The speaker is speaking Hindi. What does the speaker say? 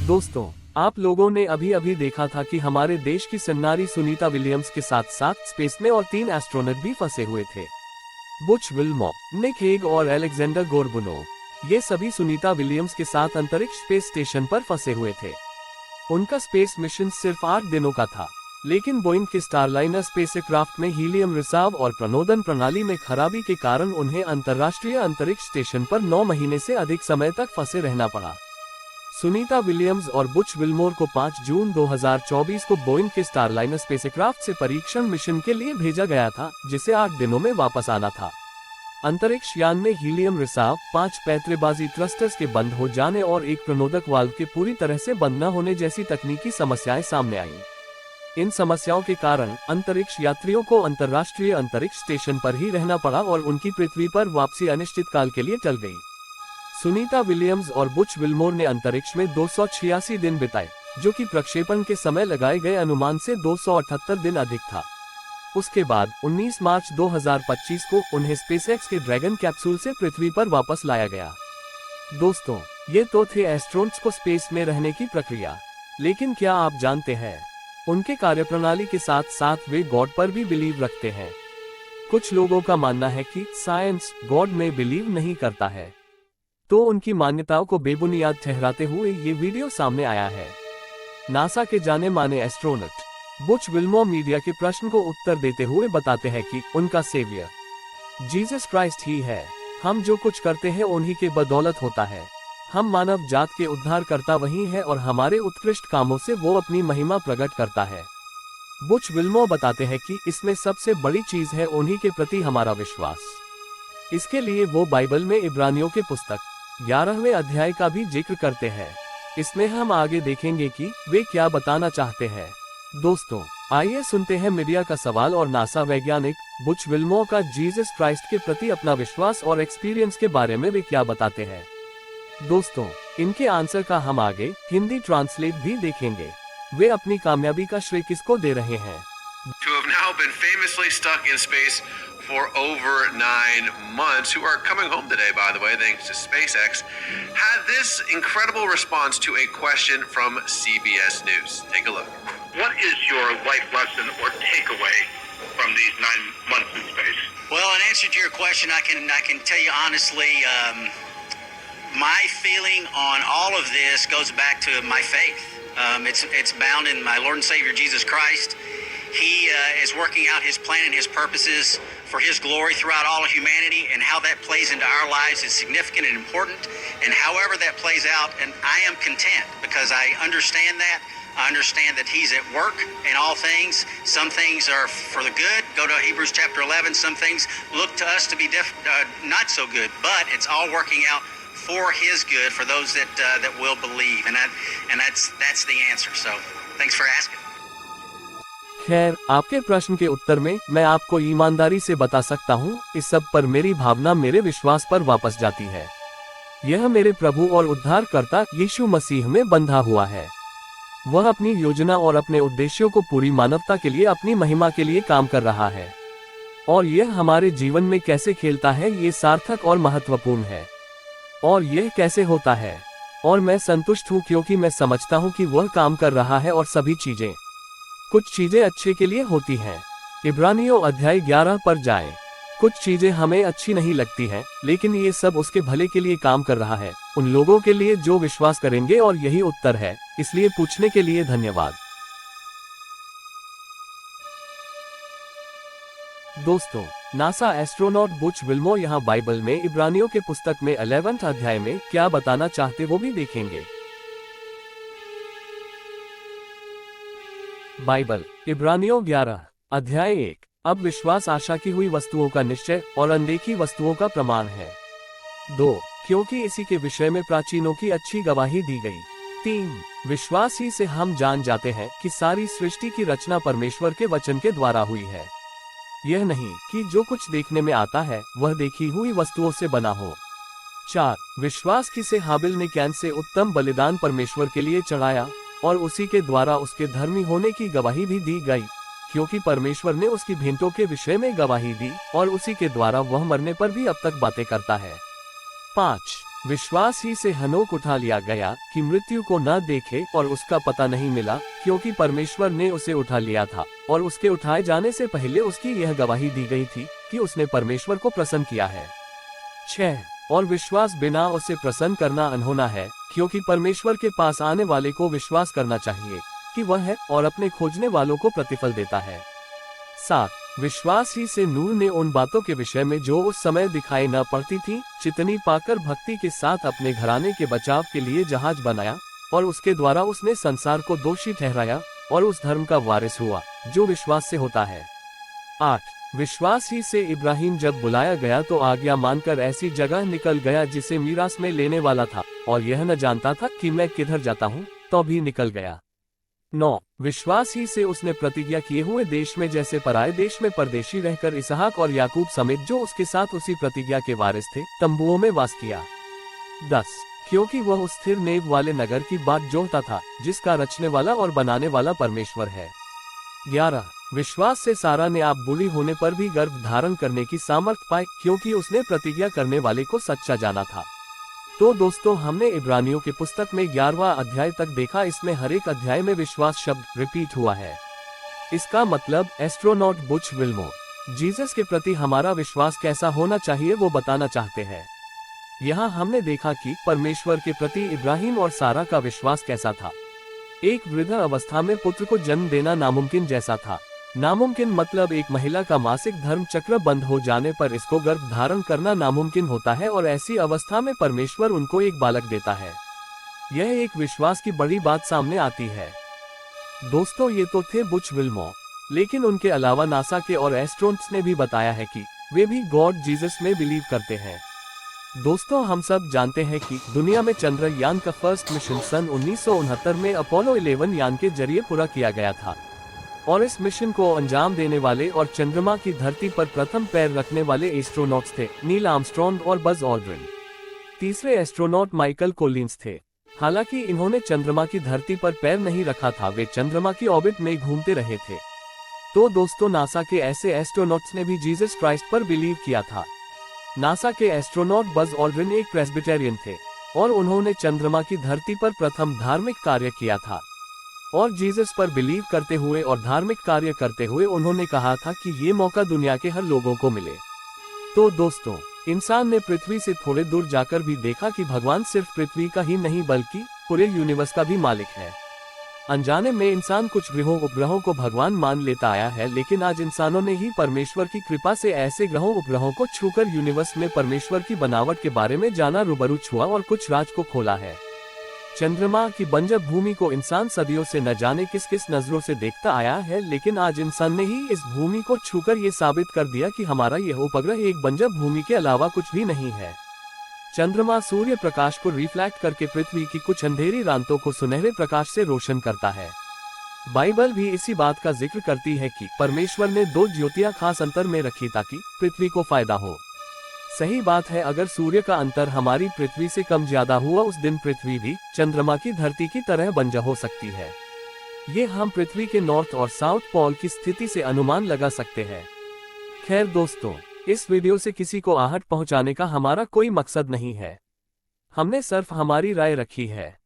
दोस्तों, आप लोगों ने अभी अभी देखा था कि हमारे देश की सन्नारी सुनीता विलियम्स के साथ साथ स्पेस में और 3 एस्ट्रोनॉट भी फंसे हुए थे। बुच विल्मॉर, निक हेग और अलेक्जेंडर गोर्बुनोव। ये सभी सुनीता विलियम्स के साथ अंतरिक्ष स्पेस स्टेशन पर फंसे हुए थे। उनका स्पेस मिशन सिर्फ 8 दिनों का था, लेकिन बोइंग के स्टारलाइनर स्पेसक्राफ्ट में हीलियम रिसाव और प्रणोदन प्रणाली में खराबी के कारण उन्हें अंतर्राष्ट्रीय अंतरिक्ष स्टेशन पर 9 महीने से अधिक समय तक फंसे रहना पड़ा। सुनीता विलियम्स और बुच विल्मोर को 5 जून 2024 को बोइंग के स्टारलाइनर स्पेसक्राफ्ट से परीक्षण मिशन के लिए भेजा गया था, जिसे 8 दिनों में वापस आना था। अंतरिक्ष यान में हीलियम रिसाव, 5 पैंतरेबाजी थ्रस्टर्स के बंद हो जाने और एक प्रणोदक वाल्व के पूरी तरह से बंद न होने जैसी तकनीकी समस्याएं सामने आईं। इन समस्याओं के कारण अंतरिक्ष यात्रियों को अंतर्राष्ट्रीय अंतरिक्ष स्टेशन पर ही रहना पड़ा और उनकी पृथ्वी पर वापसी अनिश्चित काल के लिए टल गई। सुनीता विलियम्स और बुच विल्मोर ने अंतरिक्ष में 286 दिन बिताए, जो कि प्रक्षेपण के समय लगाए गए अनुमान से 278 दिन अधिक था। उसके बाद 19 मार्च 2025 को उन्हें स्पेसएक्स के ड्रैगन कैप्सूल से पृथ्वी पर वापस लाया गया। दोस्तों, ये तो थे एस्ट्रोनॉट्स को स्पेस में रहने की प्रक्रिया, लेकिन क्या आप जानते हैं, उनके कार्यप्रणाली के साथ साथ वे गॉड पर भी बिलीव रखते हैं। कुछ लोगों का मानना है कि साइंस गॉड में बिलीव नहीं करता है, तो उनकी मान्यताओं को बेबुनियाद ठहराते हुए ये वीडियो सामने आया है। नासा के जाने माने एस्ट्रोनॉट बुच विल्मोर मीडिया के प्रश्न को उत्तर देते हुए बताते हैं कि उनका सेवियर जीसस क्राइस्ट ही है। हम जो कुछ करते हैं उन्हीं के बदौलत होता है। हम मानव जात के उद्धारकर्ता वही है और हमारे उत्कृष्ट कामों से वो अपनी महिमा प्रकट करता है। बुच विल्मोर बताते हैं कि इसमें सबसे बड़ी चीज है उन्हीं के प्रति हमारा विश्वास। इसके लिए वो बाइबल में इब्रानियों के पुस्तक 11वें अध्याय का भी जिक्र करते हैं। इसमें हम आगे देखेंगे कि वे क्या बताना चाहते हैं। दोस्तों, आइए सुनते हैं मीडिया का सवाल और नासा वैज्ञानिक बुच विल्मोर का जीसस क्राइस्ट के प्रति अपना विश्वास और एक्सपीरियंस के बारे में वे क्या बताते हैं। दोस्तों, इनके आंसर का हम आगे हिंदी ट्रांसलेट भी देखेंगे। वे अपनी कामयाबी का श्रेय किसको दे रहे हैं। Who have now been famously stuck in space for over 9 months, who are coming home today, by the way, thanks to SpaceX, had this incredible response to a question from CBS News. Take a look. What is your life lesson or takeaway from these 9 months in space? Well, in answer to your question, I can tell you honestly, my feeling on all of this goes back to my faith. It's bound in my Lord and Savior Jesus Christ. He is working out His plan and His purposes for His glory throughout all of humanity, and how that plays into our lives is significant and important. And however that plays out, and I am content because I understand that. I understand that He's at work in all things. Some things are for the good. Go to Hebrews chapter 11. Some things look to us to be not so good, but it's all working out for His good for those that will believe. And that's the answer. So thanks for asking. खैर, आपके प्रश्न के उत्तर में मैं आपको ईमानदारी से बता सकता हूँ, इस सब पर मेरी भावना मेरे विश्वास पर वापस जाती है। यह मेरे प्रभु और उद्धारकर्ता यीशु मसीह में बंधा हुआ है। वह अपनी योजना और अपने उद्देश्यों को पूरी मानवता के लिए अपनी महिमा के लिए काम कर रहा है, और यह हमारे जीवन में कैसे खेलता है ये सार्थक और महत्वपूर्ण है। और यह कैसे होता है, और मैं संतुष्ट हूँ क्योंकि मैं समझता हूँ कि वह काम कर रहा है और सभी चीजें, कुछ चीजें अच्छे के लिए होती हैं। इब्रानियों अध्याय 11 पर जाएं। कुछ चीजें हमें अच्छी नहीं लगती हैं, लेकिन ये सब उसके भले के लिए काम कर रहा है, उन लोगों के लिए जो विश्वास करेंगे, और यही उत्तर है। इसलिए पूछने के लिए धन्यवाद। दोस्तों, नासा एस्ट्रोनॉट बुच विल्मोर यहाँ बाइबल में इब्रानियों के पुस्तक में 11वें अध्याय में क्या बताना चाहते वो भी देखेंगे। बाइबल, इब्रानियों 11 अध्याय 1। अब विश्वास आशा की हुई वस्तुओं का निश्चय और अनदेखी वस्तुओं का प्रमाण है। 2, क्योंकि इसी के विषय में प्राचीनों की अच्छी गवाही दी गई। 3, विश्वास ही से हम जान जाते हैं कि सारी सृष्टि की रचना परमेश्वर के वचन के द्वारा हुई है। यह नहीं कि जो कुछ देखने में आता है वह देखी हुई वस्तुओं से बना हो। 4, विश्वास की से हाबिल ने कैन से उत्तम बलिदान परमेश्वर के लिए चढ़ाया, और उसी के द्वारा उसके धर्मी होने की गवाही भी दी गई, क्योंकि परमेश्वर ने उसकी भेंटों के विषय में गवाही दी, और उसी के द्वारा वह मरने पर भी अब तक बातें करता है। 5, विश्वास ही से हनोक उठा लिया गया कि मृत्यु को न देखे और उसका पता नहीं मिला, क्योंकि परमेश्वर ने उसे उठा लिया था और उसके उठाए जाने से पहले उसकी यह गवाही दी गई थी कि उसने परमेश्वर को प्रसन्न किया है। 6 और विश्वास बिना उसे प्रसन्न करना अनहोना है, क्योंकि परमेश्वर के पास आने वाले को विश्वास करना चाहिए कि वह है और अपने खोजने वालों को प्रतिफल देता है। 7 विश्वास ही से नूह ने उन बातों के विषय में जो उस समय दिखाई न पड़ती थी चितनी पाकर भक्ति के साथ अपने घराने के बचाव के लिए जहाज बनाया और उसके द्वारा उसने संसार को दोषी ठहराया और उस धर्म का वारिस हुआ जो विश्वास से होता है। 8 विश्वास ही से इब्राहिम जब बुलाया गया तो आज्ञा मानकर ऐसी जगह निकल गया जिसे मीरास में लेने वाला था और यह न जानता था कि मैं किधर जाता हूँ, तो भी निकल गया। 9 विश्वास ही से उसने प्रतिज्ञा किए हुए देश में जैसे पराये देश में परदेशी रहकर इसहाक और याकूब समेत जो उसके साथ उसी प्रतिज्ञा के वारिस थे तंबुओं में वास किया। 10 क्योंकि वह उस स्थिर नेव वाले नगर की बाट जोहता था जिसका रचने वाला और बनाने वाला परमेश्वर है। 11 विश्वास से सारा ने आप बूढ़ी होने पर भी गर्भ धारण करने की सामर्थ्य पाई क्योंकि उसने प्रतिज्ञा करने वाले को सच्चा जाना था। तो दोस्तों, हमने इब्रानियों की पुस्तक में 11वां अध्याय तक देखा। इसमें हर एक अध्याय में विश्वास शब्द रिपीट हुआ है। इसका मतलब एस्ट्रोनॉट बुच विल्मोर जीसस के प्रति हमारा विश्वास कैसा होना चाहिए वो बताना चाहते हैं। यहाँ हमने देखा कि परमेश्वर के प्रति इब्राहिम और सारा का विश्वास कैसा था। एक वृद्ध अवस्था में पुत्र को जन्म देना नामुमकिन जैसा था। नामुमकिन मतलब एक महिला का मासिक धर्म चक्र बंद हो जाने पर इसको गर्भ धारण करना नामुमकिन होता है और ऐसी अवस्था में परमेश्वर उनको एक बालक देता है। यह एक विश्वास की बड़ी बात सामने आती है। दोस्तों, ये तो थे बुच विल्मोर, लेकिन उनके अलावा नासा के और एस्ट्रोनॉट्स ने भी बताया है कि वे भी गॉड जीसस में बिलीव करते हैं। दोस्तों, हम सब जानते हैं कि दुनिया में चंद्रयान का फर्स्ट मिशन सन 1969 में अपोलो 11 यान के जरिए पूरा किया गया था और इस मिशन को अंजाम देने वाले और चंद्रमा की धरती पर प्रथम पैर रखने वाले एस्ट्रोनॉट्स थे नील आर्मस्ट्रॉन्ग और बज ऑल्ड्रिन। तीसरे एस्ट्रोनॉट माइकल कोलिंस थे। हालांकि इन्होंने चंद्रमा की धरती पर पैर नहीं रखा था, वे चंद्रमा की ऑर्बिट में घूमते रहे थे। तो दोस्तों, नासा के ऐसे एस्ट्रोनॉट्स ने भी जीसस क्राइस्ट पर बिलीव किया था। नासा के एस्ट्रोनॉट बज ऑल्ड्रिन एक प्रेस्बिटेरियन थे और उन्होंने चंद्रमा की धरती पर प्रथम धार्मिक कार्य किया था और जीसस पर बिलीव करते हुए और धार्मिक कार्य करते हुए उन्होंने कहा था कि ये मौका दुनिया के हर लोगों को मिले। तो दोस्तों, इंसान ने पृथ्वी से थोड़े दूर जाकर भी देखा कि भगवान सिर्फ पृथ्वी का ही नहीं बल्कि पूरे यूनिवर्स का भी मालिक है। अनजाने में इंसान कुछ ग्रहों उपग्रहों को भगवान मान लेता आया है, लेकिन आज इंसानों ने ही परमेश्वर की कृपा से ऐसे ग्रहों उपग्रहों को छूकर यूनिवर्स में परमेश्वर की बनावट के बारे में जाना, रूबरू छुआ और कुछ राज को खोला है। चंद्रमा की बंजर भूमि को इंसान सदियों से न जाने किस किस नजरों से देखता आया है, लेकिन आज इंसान ने ही इस भूमि को छूकर ये साबित कर दिया कि हमारा यह उपग्रह एक बंजर भूमि के अलावा कुछ भी नहीं है। चंद्रमा सूर्य प्रकाश को रिफ्लेक्ट करके पृथ्वी की कुछ अंधेरी रातों को सुनहरे प्रकाश से रोशन करता है। बाइबल भी इसी बात का जिक्र करती है कि परमेश्वर ने दो ज्योतियां खास अंतर में रखी ताकि पृथ्वी को फायदा हो। सही बात है, अगर सूर्य का अंतर हमारी पृथ्वी से कम ज्यादा हुआ उस दिन पृथ्वी भी चंद्रमा की धरती की तरह बंजर हो सकती है। ये हम पृथ्वी के नॉर्थ और साउथ पोल की स्थिति से अनुमान लगा सकते हैं। खैर दोस्तों, इस वीडियो से किसी को आहट पहुंचाने का हमारा कोई मकसद नहीं है। हमने सिर्फ हमारी राय रखी है।